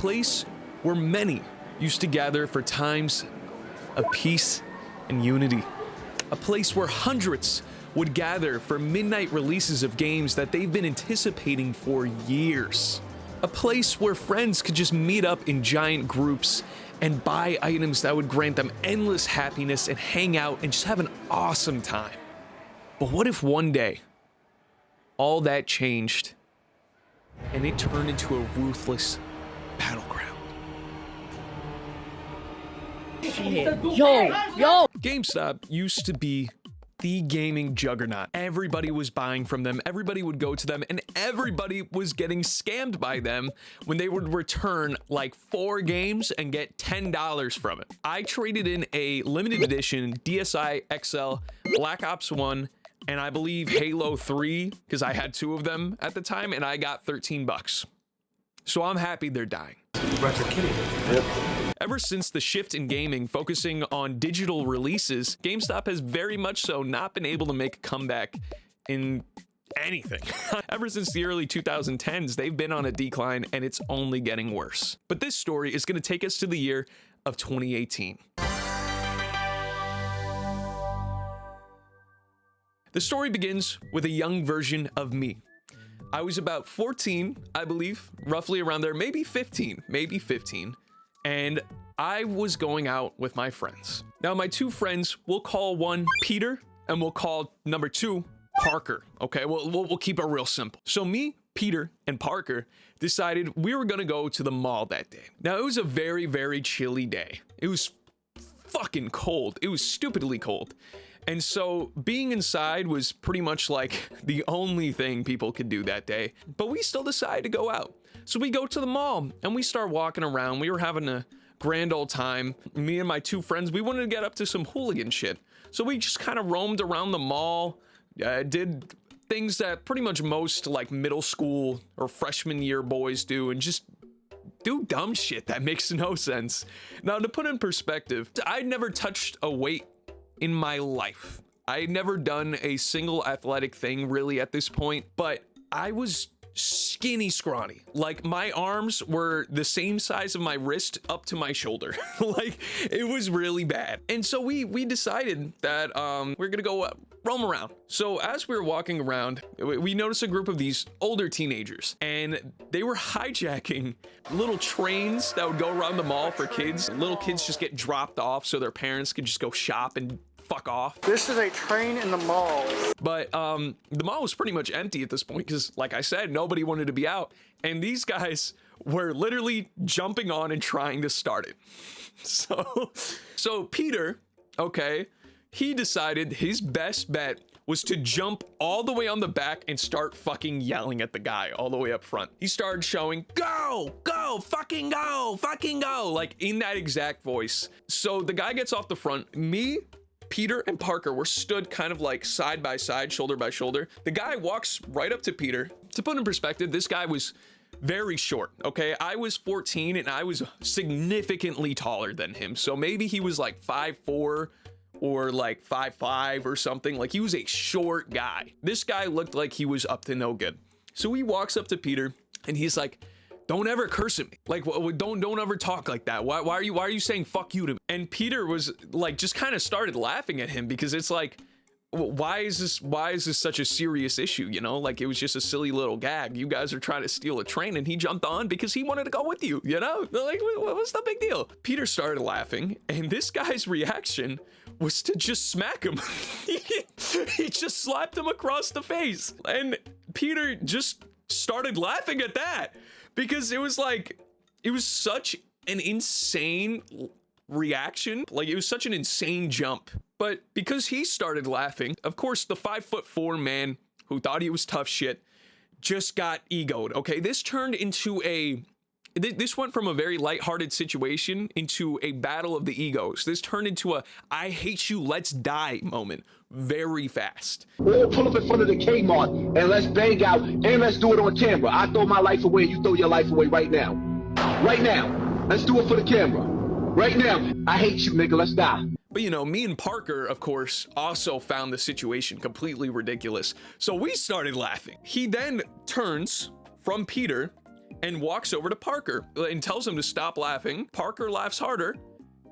place where many used to gather for times of peace and unity. A place where hundreds would gather for midnight releases of games that they've been anticipating for years. A place where friends could just meet up in giant groups and buy items that would grant them endless happiness and hang out and just have an awesome time. But what if one day, all that changed and it turned into a ruthless battleground? Yo! GameStop used to be the gaming juggernaut. Everybody was buying from them, everybody would go to them, and everybody was getting scammed by them when they would return like 4 games and get $10 from it. I traded in a limited edition DSi XL Black Ops 1 and I believe Halo 3, because I had 2 of them at the time, and I got 13 bucks. So I'm happy they're dying. Retro kitty. Yep. Ever since the shift in gaming focusing on digital releases, GameStop has very much so not been able to make a comeback in anything. Ever since the early 2010s, they've been on a decline and it's only getting worse. But this story is going to take us to the year of 2018. The story begins with a young version of me. I was about 14, I believe, roughly around there, maybe 15, and I was going out with my friends. Now, my 2 friends, we'll call one Peter, and we'll call number 2 Parker, okay? We'll keep it real simple. So me, Peter, and Parker decided we were gonna go to the mall that day. Now, it was a very, very chilly day. It was fucking cold. It was stupidly cold. And so being inside was pretty much like the only thing people could do that day, but we still decided to go out. So we go to the mall and we start walking around. We were having a grand old time. Me and my 2 friends, we wanted to get up to some hooligan shit. So we just kind of roamed around the mall, did things that pretty much most like middle school or freshman year boys do, and just do dumb shit that makes no sense. Now, to put in perspective, I'd never touched a weight in my life. I had never done a single athletic thing really at this point, but I was skinny scrawny. Like my arms were the same size of my wrist up to my shoulder. Like it was really bad. And so we decided that we're gonna go roam around. So as we were walking around, we noticed a group of these older teenagers and they were hijacking little trains that would go around the mall for kids. Little kids just get dropped off so their parents could just go shop and fuck off. This is a train in the mall. But the mall was pretty much empty at this point because, like I said, nobody wanted to be out. And these guys were literally jumping on and trying to start it. So Peter, okay, he decided his best bet was to jump all the way on the back and start fucking yelling at the guy all the way up front. He started showing, go, fucking go, like in that exact voice. So the guy gets off the front. Me, Peter, and Parker were stood kind of like side by side, shoulder by shoulder. The guy walks right up to Peter. To put in perspective, this guy was very short, okay? I was 14 and I was significantly taller than him. So maybe he was like 5'4", or like 5'5" or something. Like he was a short guy. This guy looked like he was up to no good. So he walks up to Peter and he's like, don't ever curse at me. Like, don't ever talk like that. Why are you saying fuck you to me? And Peter was like, just kind of started laughing at him because it's like, why is this such a serious issue? You know, like it was just a silly little gag. You guys are trying to steal a train and he jumped on because he wanted to go with you, you know? Like, what's the big deal? Peter started laughing and this guy's reaction was to just smack him. He just slapped him across the face. And Peter just started laughing at that because it was like, it was such an insane reaction. Like it was such an insane jump. But because he started laughing, of course, the 5'4" man who thought he was tough shit just got egoed. Okay, this turned into this went from a very lighthearted situation into a battle of the egos. This turned into a I hate you, let's die moment very fast. We'll pull up in front of the Kmart and let's bang out and let's do it on camera. I throw my life away, you throw your life away right now. Right now. Let's do it for the camera. Right now. I hate you, nigga, let's die. But you know, me and Parker, of course, also found the situation completely ridiculous. So we started laughing. He then turns from Peter and walks over to Parker and tells him to stop laughing. Parker laughs harder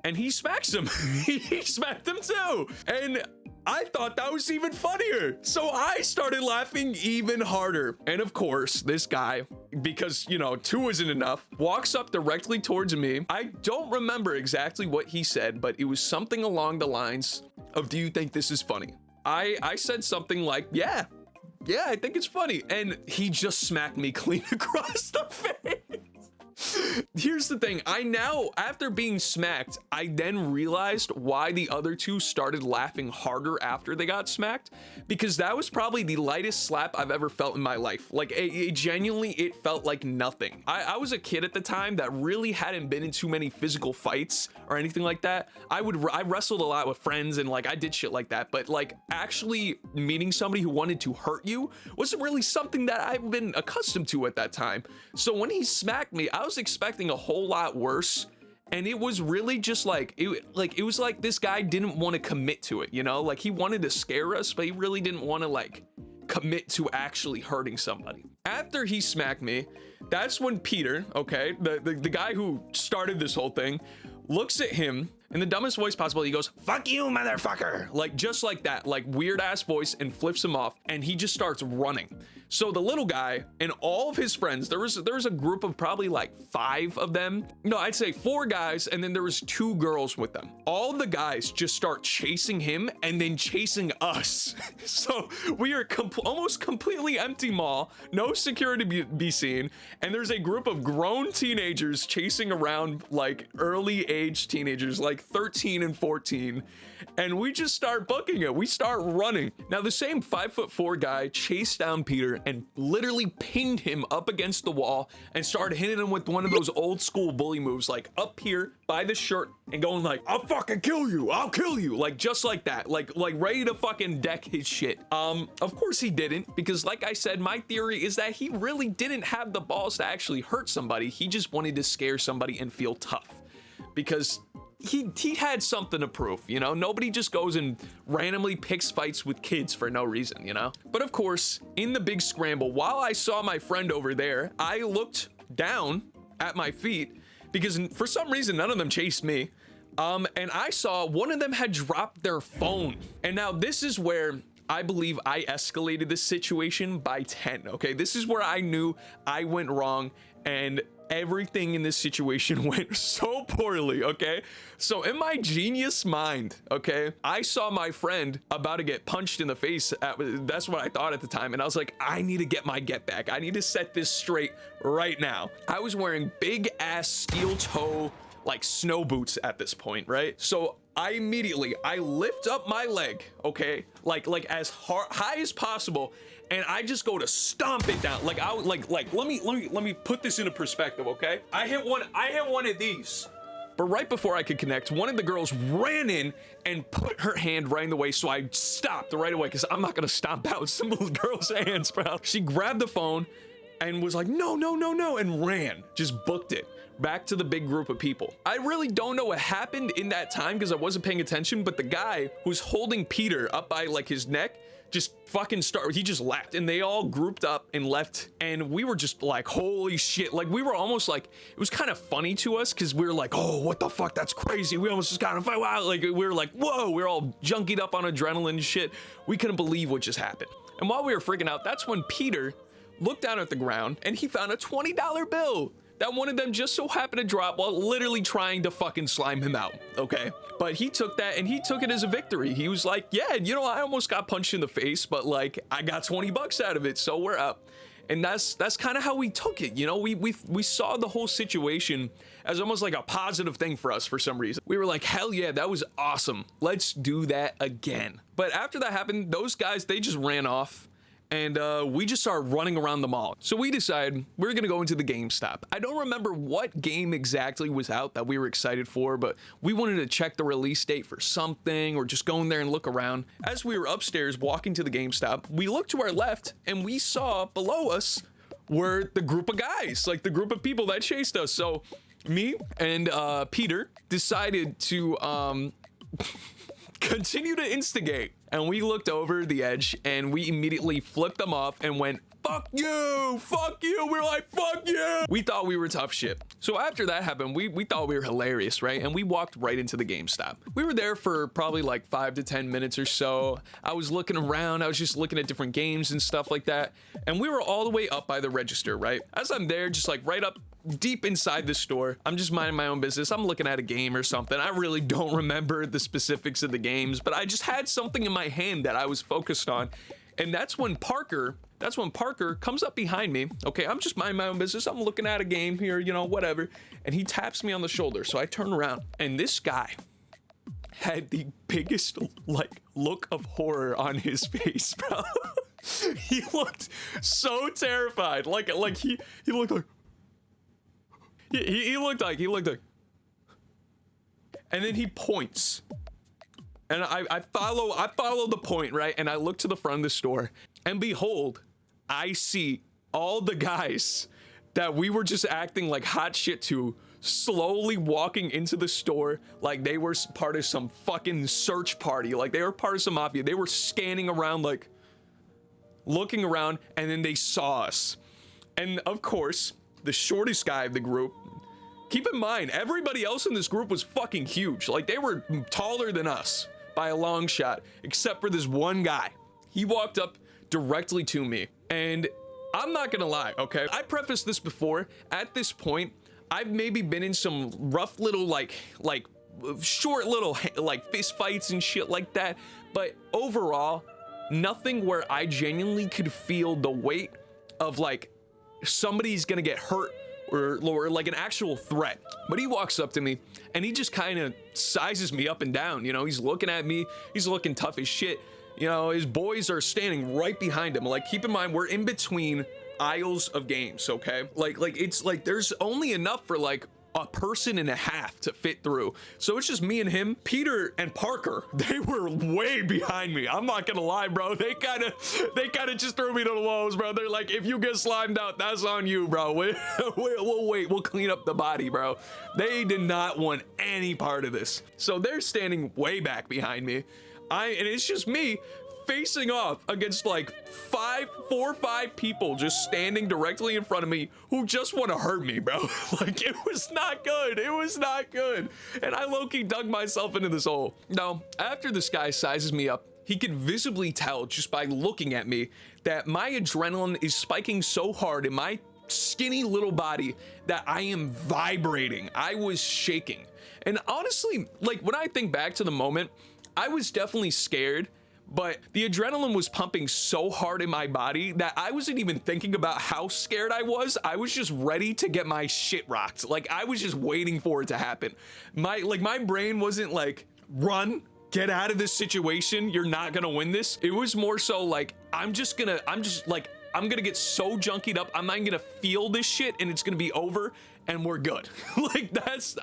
and he smacks him. He smacked him too. And I thought that was even funnier. So I started laughing even harder. And of course, this guy, because, you know, 2 isn't enough, walks up directly towards me. I don't remember exactly what he said, but it was something along the lines of, "Do you think this is funny?" I said something like, yeah, I think it's funny. And he just smacked me clean across the face. Here's the thing. I now, after being smacked, I then realized why the other 2 started laughing harder after they got smacked, because that was probably the lightest slap I've ever felt in my life. Like, it genuinely, it felt like nothing. I was a kid at the time that really hadn't been in too many physical fights or anything like that. I wrestled a lot with friends and like I did shit like that, but like actually meeting somebody who wanted to hurt you wasn't really something that I've been accustomed to at that time. So when he smacked me, I was expecting a whole lot worse, and it was really just like it was like this guy didn't want to commit to it, you know, like he wanted to scare us, but he really didn't want to like commit to actually hurting somebody. After he smacked me, that's when Peter, okay, the guy who started this whole thing, looks at him in the dumbest voice possible. He goes, "Fuck you, motherfucker," like just like that, like weird ass voice, and flips him off, and he just starts running. So the little guy and all of his friends, there was a group of probably like 5 of them. No, I'd say 4 guys, and then there was 2 girls with them. All the guys just start chasing him and then chasing us. So we are almost completely empty mall, no security be seen, and there's a group of grown teenagers chasing around like early age teenagers, like 13 and 14. And we just start booking it. We start running. Now, the same 5'4" guy chased down Peter and literally pinned him up against the wall and started hitting him with one of those old school bully moves, like up here by the shirt and going like, "I'll fucking kill you. I'll kill you." Like just like that, like ready to fucking deck his shit. Of course he didn't, because like I said, my theory is that he really didn't have the balls to actually hurt somebody. He just wanted to scare somebody and feel tough, because he had something to prove, you know? Nobody just goes and randomly picks fights with kids for no reason, you know? But of course, in the big scramble, while I saw my friend over there, I looked down at my feet, because for some reason, none of them chased me. And I saw one of them had dropped their phone. And now this is where I believe I escalated this situation by 10, okay? This is where I knew I went wrong, and everything in this situation went so poorly, okay? So in my genius mind, okay, I saw my friend about to get punched in the face. That's what I thought at the time. And I was like, I need to get my get back. I need to set this straight right now. I was wearing big ass steel toe, like snow boots at this point, right? So I lift up my leg, okay, like as high as possible, and I just go to stomp it down. Like let me put this into perspective, okay? I hit one of these. But right before I could connect, one of the girls ran in and put her hand right in the way, so I stopped right away, because I'm not gonna stomp out some little girl's hands, bro. She grabbed the phone and was like, no, and ran, just booked it back to the big group of people. I really don't know what happened in that time because I wasn't paying attention, but the guy who's holding Peter up by like his neck just fucking he just left, and they all grouped up and left, and we were just like, holy shit. Like, we were almost like, it was kind of funny to us because we were like, oh, what the fuck, that's crazy. We almost just got in a fight. Wow. Like, we were like, whoa, we were all junkied up on adrenaline and shit. We couldn't believe what just happened. And while we were freaking out, that's when Peter looked down at the ground and he found a $20 bill that one of them just so happened to drop while literally trying to fucking slime him out, okay? But he took that and he took it as a victory. He was like, yeah, you know, I almost got punched in the face, but like, I got 20 bucks out of it, so we're up. And that's kind of how we took it, you know? We saw the whole situation as almost like a positive thing for us for some reason. We were like, hell yeah, that was awesome. Let's do that again. But after that happened, those guys, they just ran off. And we just started running around the mall. So we decided we're gonna go into the GameStop. I don't remember what game exactly was out that we were excited for, but we wanted to check the release date for something or just go in there and look around. As we were upstairs walking to the GameStop, we looked to our left and we saw below us were the group of guys, like the group of people that chased us. So me and Peter decided to continue to instigate. And we looked over the edge and we immediately flipped them off and went fuck you. We were like, fuck you. We thought we were tough shit. So after that happened, we thought we were hilarious, right? And we walked right into the GameStop. We were there for probably like 5 to 10 minutes or so. I was looking around. I was just looking at different games and stuff like that. And we were all the way up by the register, right? As I'm there, just like right up deep inside the store, I'm just minding my own business. I'm looking at a game or something. I really don't remember the specifics of the games, but I just had something in my hand that I was focused on. And that's when Parker comes up behind me. Okay, I'm just minding my own business. I'm looking at a game here, you know, whatever. And he taps me on the shoulder. So I turn around and this guy had the biggest like look of horror on his face, bro. He looked so terrified. Like he looked like he looked like, and then he points, and I follow the point, right? And I look to the front of the store, and behold, I see all the guys that we were just acting like hot shit to slowly walking into the store like they were part of some fucking search party, like they were part of some mafia. They were scanning around, like looking around, and then they saw us. And of course, the shortest guy of the group, keep in mind, everybody else in this group was fucking huge. Like they were taller than us by a long shot, except for this one guy. He walked up directly to me, and I'm not gonna lie, okay? I prefaced this before. At this point, I've maybe been in some rough little like short little like fist fights and shit like that, but overall, nothing where I genuinely could feel the weight of like somebody's gonna get hurt or like an actual threat. But he walks up to me and he just kind of sizes me up and down. You know, he's looking at me, he's looking tough as shit. You know, his boys are standing right behind him. Like, keep in mind, we're in between aisles of games, okay? Like it's like there's only enough for like a person and a half to fit through. So it's just me and him. Peter and Parker, they were way behind me. I'm not gonna lie, bro. They kind of just threw me to the wolves, bro. They're like, if you get slimed out, that's on you, bro. We'll clean up the body, bro. They did not want any part of this. So they're standing way back behind me. And it's just me facing off against like 4 or 5 people just standing directly in front of me who just want to hurt me, bro. Like, it was not good. It was not good. And I low-key dug myself into this hole. Now, after this guy sizes me up, he could visibly tell just by looking at me that my adrenaline is spiking so hard in my skinny little body that I am vibrating. I was shaking. And honestly, like, when I think back to the moment, I was definitely scared, but the adrenaline was pumping so hard in my body that I wasn't even thinking about how scared I was. I was just ready to get my shit rocked. Like, I was just waiting for it to happen. My brain wasn't like, run, get out of this situation, you're not gonna win this. It was more so like, I'm gonna get so junkied up, I'm not even gonna feel this shit, and it's gonna be over and we're good. Like,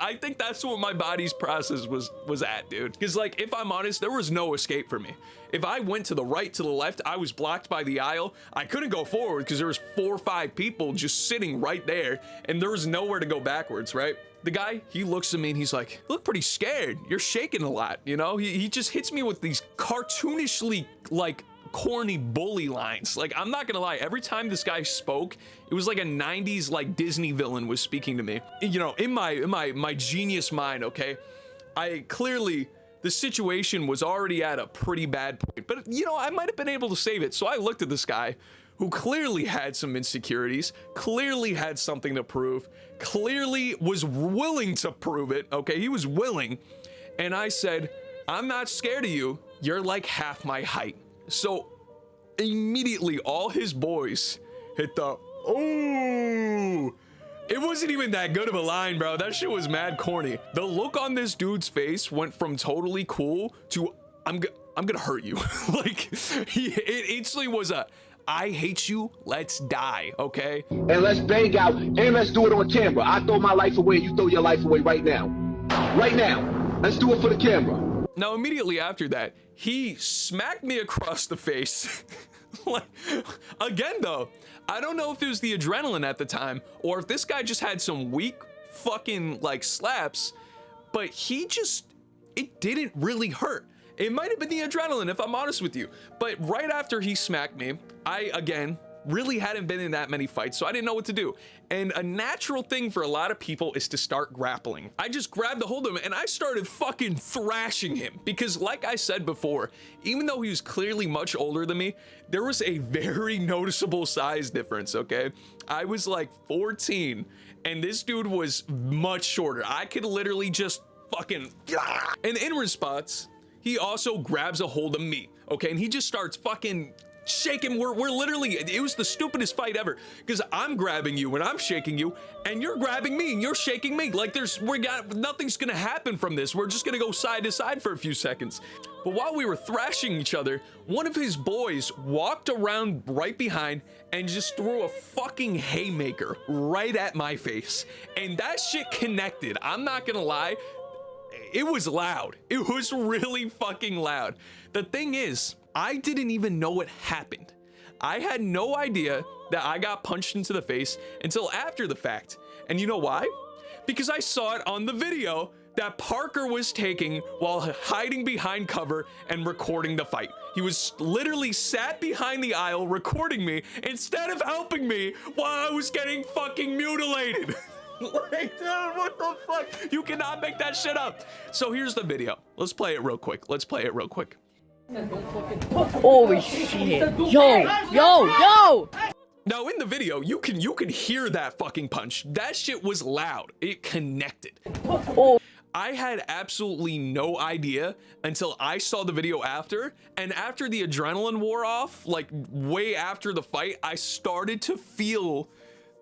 I think that's what my body's process was at, dude. Because, like, if I'm honest, there was no escape for me. If I went to the right, to the left, I was blocked by the aisle. I couldn't go forward because there was 4 or 5 people just sitting right there, and there was nowhere to go backwards, right? The guy, he looks at me and he's like, you look pretty scared. You're shaking a lot, you know? He just hits me with these cartoonishly, like, corny bully lines. Like, I'm not gonna lie, every time this guy spoke, it was like a 90s like Disney villain was speaking to me. You know, in my genius mind, okay, the situation was already at a pretty bad point, but you know, I might have been able to save it. So I looked at this guy who clearly had some insecurities, clearly had something to prove, clearly was willing to prove it, okay? He was willing. And I said, I'm not scared of you. You're like half my height. So immediately all his boys hit the, oh, it wasn't even that good of a line, bro. That shit was mad corny. The look on this dude's face went from totally cool to, I'm gonna hurt you. Like, it instantly was a, I hate you, let's die, okay? And let's bang out, and let's do it on camera. I throw my life away, you throw your life away right now. Right now. Let's do it for the camera. Now, immediately after that, he smacked me across the face. Like, again, though, I don't know if it was the adrenaline at the time or if this guy just had some weak fucking like slaps, but it didn't really hurt. It might have been the adrenaline, if I'm honest with you. But right after he smacked me, I again really hadn't been in that many fights, so I didn't know what to do. And a natural thing for a lot of people is to start grappling. I just grabbed a hold of him and I started fucking thrashing him because, like I said before, even though he was clearly much older than me, there was a very noticeable size difference, okay? I was like 14 and this dude was much shorter. I could literally just fucking... And in response, he also grabs a hold of me, okay? And he just starts fucking shaking. We're literally, it was the stupidest fight ever because I'm grabbing you and I'm shaking you and you're grabbing me and you're shaking me. Like nothing's gonna happen from this. We're just gonna go side to side for a few seconds. But while we were thrashing each other, one of his boys walked around right behind and just threw a fucking haymaker right at my face. And that shit connected. I'm not gonna lie. It was loud. It was really fucking loud. The thing is, I didn't even know what happened. I had no idea that I got punched into the face until after the fact. And you know why? Because I saw it on the video that Parker was taking while hiding behind cover and recording the fight. He was literally sat behind the aisle recording me instead of helping me while I was getting fucking mutilated. Like, dude, what the fuck? You cannot make that shit up. So here's the video. Let's play it real quick. Holy shit. Yo. Now in the video, you can hear that fucking punch. That shit was loud. It connected. I had absolutely no idea until I saw the video after, and after the adrenaline wore off, like way after the fight, I started to feel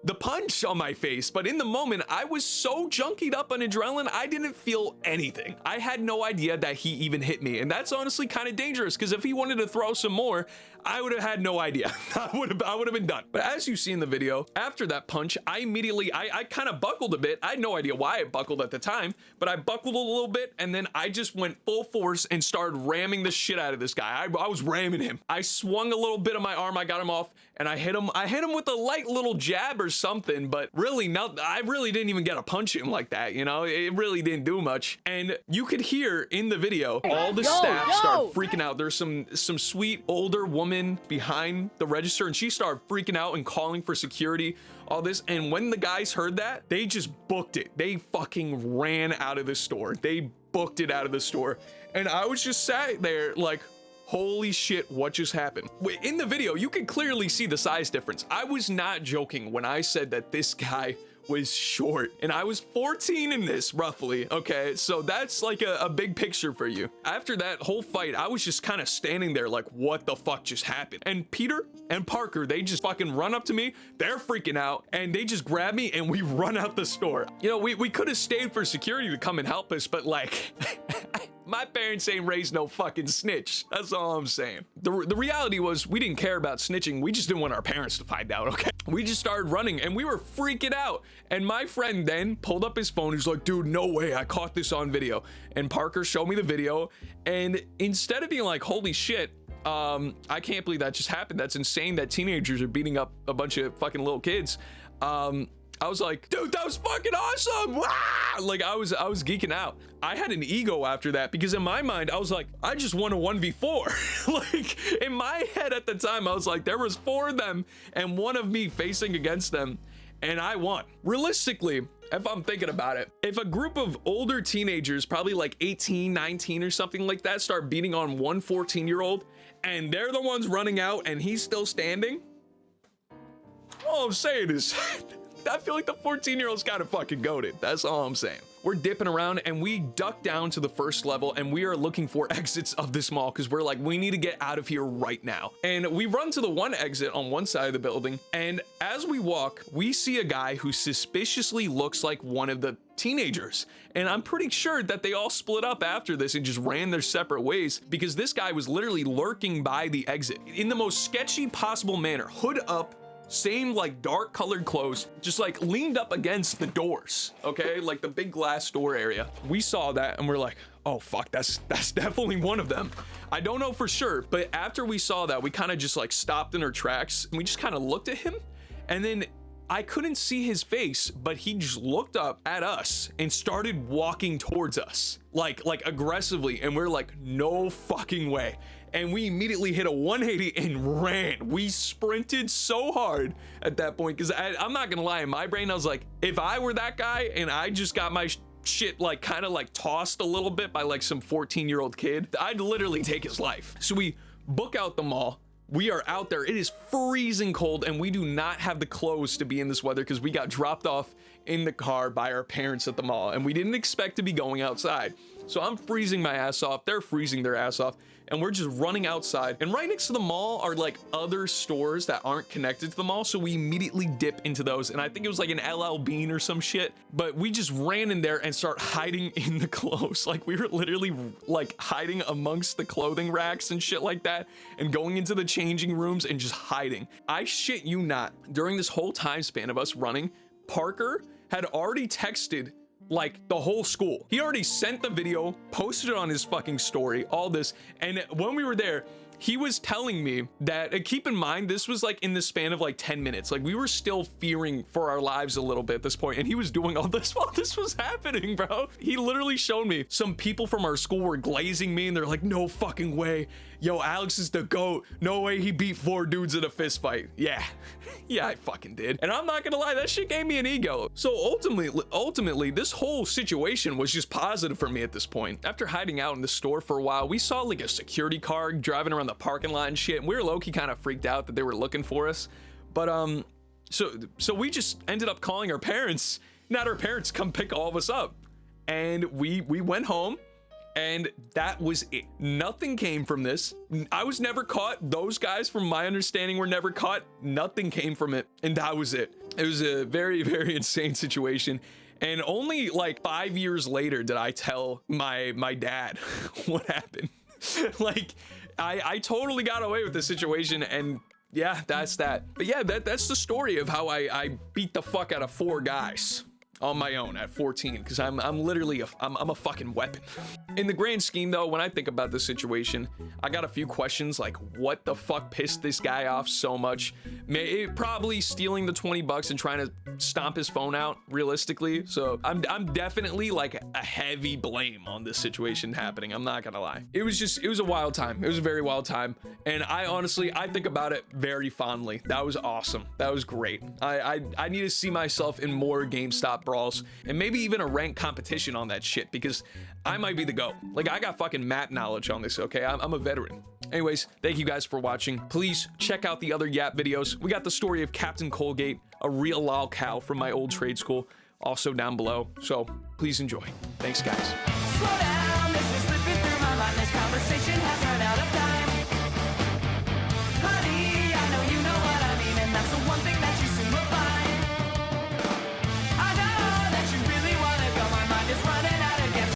the punch on my face. But in the moment, I was so junkied up on adrenaline, I didn't feel anything. I had no idea that he even hit me. And that's honestly kind of dangerous because if he wanted to throw some more, I would have had no idea. I would have been done. But as you see in the video, after that punch, I immediately, I kind of buckled a bit. I had no idea why I buckled at the time, but I buckled a little bit and then I just went full force and started ramming the shit out of this guy. I was ramming him. I swung a little bit of my arm, I got him off, and I hit him with a light little jab or something, but really, I really didn't even get a punch in like that, you know? It really didn't do much. And you could hear in the video, all the staff start freaking out. There's some sweet older woman behind the register and she started freaking out and calling for security, all this. And when the guys heard that, they just booked it. They fucking ran out of the store. They booked it out of the store. And I was just sat there like, holy shit, what just happened? In the video, you can clearly see the size difference. I was not joking when I said that this guy was short, and I was 14 in this roughly. Okay, so that's like a big picture for you. After that whole fight, I was just kind of standing there like, what the fuck just happened? And Peter and Parker, they just fucking run up to me. They're freaking out and they just grab me and we run out the store. You know, we could have stayed for security to come and help us, but like my parents ain't raised no fucking snitch. That's all I'm saying. The reality was we didn't care about snitching. We just didn't want our parents to find out, okay? We just started running and we were freaking out. And my friend then pulled up his phone. He's like, dude, no way, I caught this on video. And Parker showed me the video. And instead of being like, holy shit, I can't believe that just happened. That's insane that teenagers are beating up a bunch of fucking little kids. I was like, dude, that was fucking awesome. Wah! Like I was geeking out. I had an ego after that because in my mind, I was like, I just won a 1v4. Like in my head at the time, I was like, there was 4 of them and 1 of me facing against them and I won. Realistically, if I'm thinking about it, if a group of older teenagers, probably like 18, 19 or something like that, start beating on one 14-year-old and they're the ones running out and he's still standing, all I'm saying is I feel like the 14-year-old's kind of fucking goated. That's all I'm saying. We're dipping around and we duck down to the first level and we are looking for exits of this mall because we're like, we need to get out of here right now. And we run to the one exit on one side of the building. And as we walk, we see a guy who suspiciously looks like one of the teenagers. And I'm pretty sure that they all split up after this and just ran their separate ways because this guy was literally lurking by the exit in the most sketchy possible manner, hood up, same like dark colored clothes, just like leaned up against the doors, okay, like the big glass door area. We saw that and we're like, oh fuck, that's definitely one of them. I don't know for sure, but after we saw that, we kind of just like stopped in our tracks and we just kind of looked at him, and then I couldn't see his face, but he just looked up at us and started walking towards us like aggressively, and we're like, no fucking way. and we immediately hit a 180 and ran. We sprinted so hard at that point, because I'm not gonna lie, in my brain I was like, if I were that guy and I just got my shit like kind of like tossed a little bit by like some 14-year-old kid, I'd literally take his life. So we book out the mall. We are out there. It is freezing cold, and we do not have the clothes to be in this weather because we got dropped off in the car by our parents at the mall, and we didn't expect to be going outside. So I'm freezing my ass off. They're freezing their ass off, and we're just running outside. And right next to the mall are like other stores that aren't connected to the mall, so we immediately dip into those. And I think it was like an LL Bean or some shit, but we just ran in there and start hiding in the clothes. Like we were literally like hiding amongst the clothing racks and shit like that, and going into the changing rooms and just hiding. I shit you not, during this whole time span of us running, Parker had already texted like the whole school. He already sent the video, posted it on his fucking story, all this. And when we were there, he was telling me that, keep in mind, this was like in the span of like 10 minutes. Like we were still fearing for our lives a little bit at this point, and he was doing all this while this was happening, bro. He literally showed me some people from our school were glazing me, and they're like, no fucking way. Yo, Alex is the GOAT. No way he beat 4 dudes in a fist fight. Yeah, yeah, I fucking did. And I'm not gonna lie, that shit gave me an ego. So ultimately, this whole situation was just positive for me at this point. After hiding out in the store for a while, we saw like a security car driving around the parking lot and shit, and we were low-key kind of freaked out that they were looking for us. But so we just ended up calling our parents, not our parents, come pick all of us up. And we went home, and that was it. Nothing came from this. I was never caught. Those guys, from my understanding, were never caught. Nothing came from it, and that was it. It was a very, very insane situation. And only like 5 years later did I tell my dad what happened. Like, I totally got away with the situation, and yeah, that's that. But yeah, that's the story of how I beat the fuck out of 4 guys on my own at 14, because I'm literally I'm a fucking weapon. In the grand scheme though, when I think about this situation, I got a few questions like, what the fuck pissed this guy off so much? Probably stealing the 20 bucks and trying to stomp his phone out, realistically. So I'm definitely like a heavy blame on this situation happening. I'm not gonna lie. It was a wild time. It was a very wild time. And I honestly think about it very fondly. That was awesome. That was great. I need to see myself in more GameStop brawls, and maybe even a ranked competition on that shit, because I might be the GOAT. Like, I got fucking map knowledge on this, okay? I'm a veteran. Anyways, thank you guys for watching. Please check out the other Yap videos. We got the story of Captain Colgate, a real lol cow from my old trade school, also down below. So please enjoy. Thanks, guys.